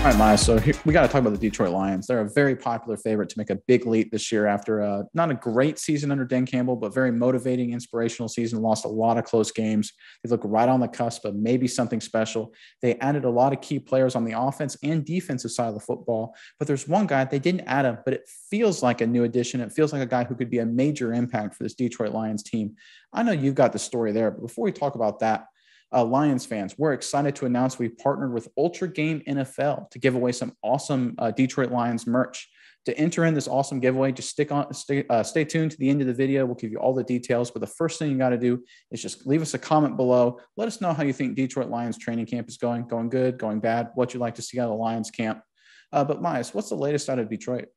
All right, Maya. So we got to talk about the Detroit Lions. They're a very popular favorite to make a big leap this year after not a great season under Dan Campbell, but very motivating, inspirational season. Lost a lot of close games. They look right on the cusp of maybe something special. They added a lot of key players on the offense and defensive side of the football. But there's one guy, they didn't add him, but it feels like a new addition. It feels like a guy who could be a major impact for this Detroit Lions team. I know you've got the story there, but before we talk about that, Lions fans, we're excited to announce we partnered with Ultra Game NFL to give away some awesome Detroit Lions merch. To enter in this awesome giveaway, just stay tuned to the end of the video. We'll give you all the details. But the first thing you got to do is just leave us a comment below. Let us know how you think Detroit Lions training camp is going good, going bad, what you'd like to see out of the Lions camp. But Myers, what's the latest out of Detroit?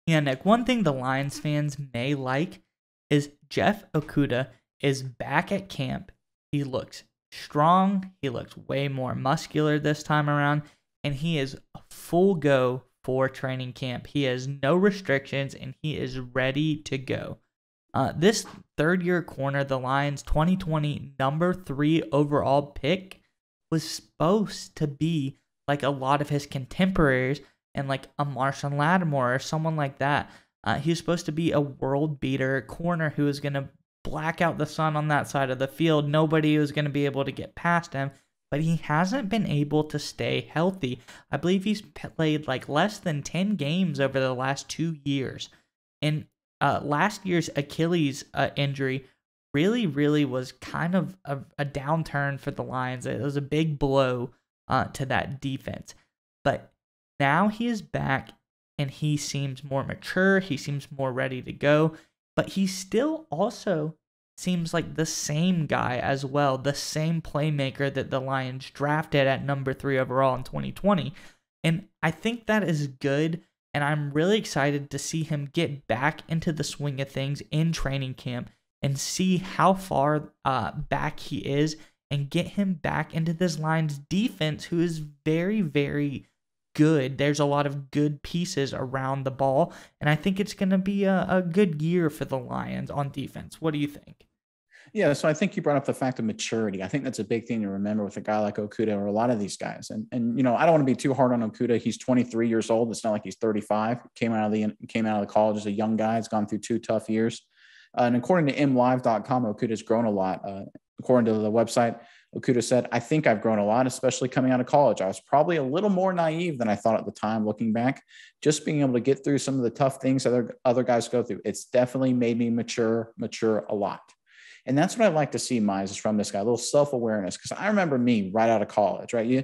Yeah, Nick, one thing the Lions fans may like is Jeff Okudah is back at camp. He looks strong. He looks way more muscular this time around, and he is a full go for training camp. He has no restrictions, and he is ready to go. This third-year corner, the Lions' 2020 number 3 overall pick, was supposed to be like a lot of his contemporaries and like a Marshawn Lattimore or someone like that. He was supposed to be a world beater corner who was going to black out the sun on that side of the field. Nobody was going to be able to get past him, but he hasn't been able to stay healthy. I believe he's played like less than 10 games over the last 2 years. And last year's Achilles injury really was kind of a downturn for the Lions. It was a big blow to that defense. But now he is back, and he seems more mature. He seems more ready to go. But he still also seems like the same guy as well, the same playmaker that the Lions drafted at number 3 overall in 2020. And I think that is good, and I'm really excited to see him get back into the swing of things in training camp and see how far back he is and get him back into this Lions defense, who is very, very good. There's a lot of good pieces around the ball, and I think it's going to be a good year for the Lions on defense. What do you think? Yeah, so I think you brought up the fact of maturity. I think that's a big thing to remember with a guy like Okudah or a lot of these guys. And you know, I don't want to be too hard on Okudah. He's 23 years old. It's not like he's 35. Came out of college as a young guy. He's gone through 2 tough years. And according to mlive.com, Okudah's grown a lot. According to the website, Okudah said, "I think I've grown a lot, especially coming out of college. I was probably a little more naive than I thought at the time, looking back. Just being able to get through some of the tough things other guys go through. It's definitely made me mature a lot." And that's what I like to see, Mize, is from this guy, a little self-awareness. Because I remember me right out of college, right?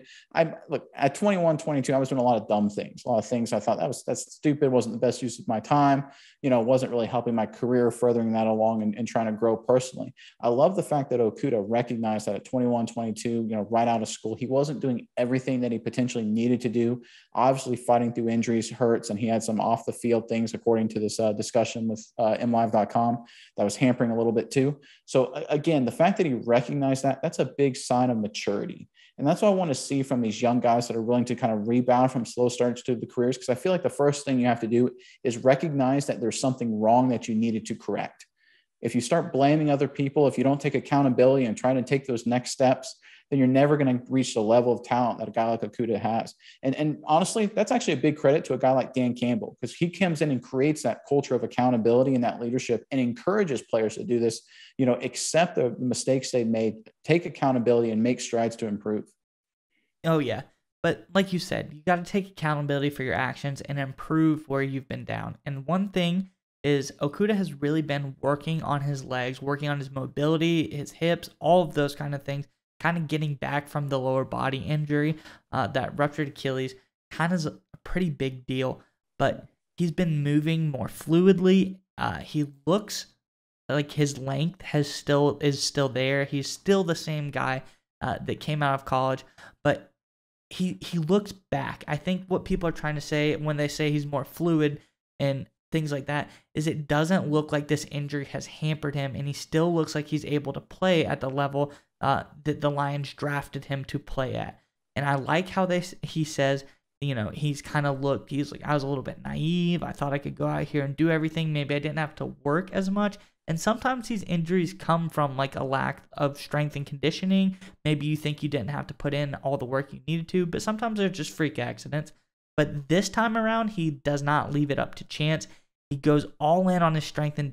Look, at 21, 22, I was doing a lot of dumb things, a lot of things I thought that's stupid, wasn't the best use of my time, wasn't really helping my career, furthering that along and trying to grow personally. I love the fact that Okudah recognized that at 21, 22, right out of school, he wasn't doing everything that he potentially needed to do. Obviously, fighting through injuries hurts, and he had some off-the-field things, according to this discussion with mlive.com, that was hampering a little bit too. So again, the fact that he recognized that's a big sign of maturity. And that's what I want to see from these young guys that are willing to kind of rebound from slow starts to the careers. Because I feel like the first thing you have to do is recognize that there's something wrong that you needed to correct. If you start blaming other people, if you don't take accountability and try to take those next steps, then you're never going to reach the level of talent that a guy like Okudah has. And honestly, that's actually a big credit to a guy like Dan Campbell, because he comes in and creates that culture of accountability and that leadership and encourages players to do this, accept the mistakes they made, take accountability, and make strides to improve. Oh, yeah. But like you said, you got to take accountability for your actions and improve where you've been down. And one thing is Okudah has really been working on his legs, working on his mobility, his hips, all of those kind of things, kind of getting back from the lower body injury. That ruptured Achilles kind of is a pretty big deal, but he's been moving more fluidly. He looks like his length is still there. He's still the same guy that came out of college, but he looks back. I think what people are trying to say when they say he's more fluid and things like that is it doesn't look like this injury has hampered him, and he still looks like he's able to play at the level that the Lions drafted him to play at. And I like how he says, he's like, I was a little bit naive. I thought I could go out here and do everything. Maybe I didn't have to work as much. And sometimes these injuries come from like a lack of strength and conditioning. Maybe you think you didn't have to put in all the work you needed to, but sometimes they're just freak accidents. But this time around, he does not leave it up to chance. He goes all in on his strength and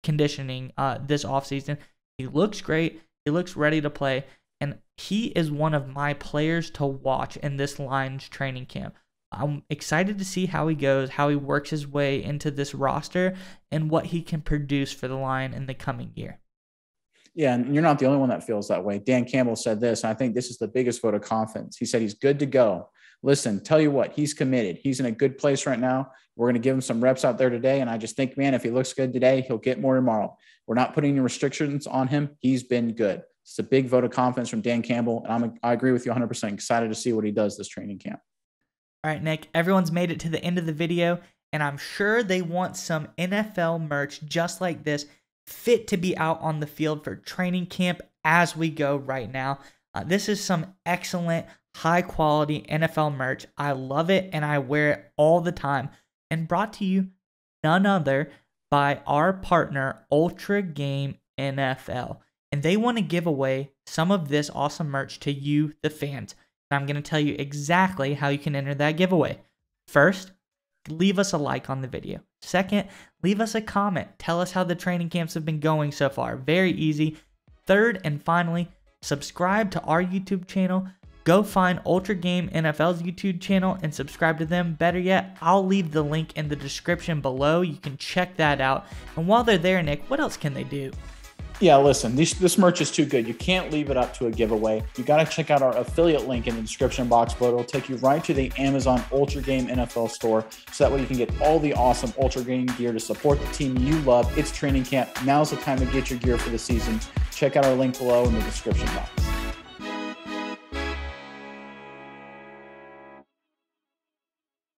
conditioning this offseason. He looks great. He looks ready to play. And he is one of my players to watch in this Lions training camp. I'm excited to see how he goes, how he works his way into this roster, and what he can produce for the Lions in the coming year. Yeah, and you're not the only one that feels that way. Dan Campbell said this, and I think this is the biggest vote of confidence. He said he's good to go. Listen, tell you what, he's committed. He's in a good place right now. We're going to give him some reps out there today, and I just think, man, if he looks good today, he'll get more tomorrow. We're not putting any restrictions on him. He's been good. It's a big vote of confidence from Dan Campbell, and I agree with you 100%. Excited to see what he does this training camp. All right, Nick, everyone's made it to the end of the video, and I'm sure they want some NFL merch just like this, fit to be out on the field for training camp as we go right now. This is some excellent, high-quality NFL merch. I love it, and I wear it all the time. And brought to you none other by our partner, Ultra Game NFL. And they want to give away some of this awesome merch to you, the fans. I'm going to tell you exactly how you can enter that giveaway. First, leave us a like on the video. Second, leave us a comment. Tell us how the training camps have been going so far. Very easy. Third, and finally, subscribe to our YouTube channel. Go find Ultra Game NFL's YouTube channel and subscribe to them. Better yet, I'll leave the link in the description below. You can check that out. And while they're there, Nick, what else can they do? Yeah, listen, this merch is too good. You can't leave it up to a giveaway. You got to check out our affiliate link in the description box below. It'll take you right to the Amazon Ultra Game NFL store, so that way you can get all the awesome Ultra Game gear to support the team you love. It's training camp. Now's the time to get your gear for the season. Check out our link below in the description box.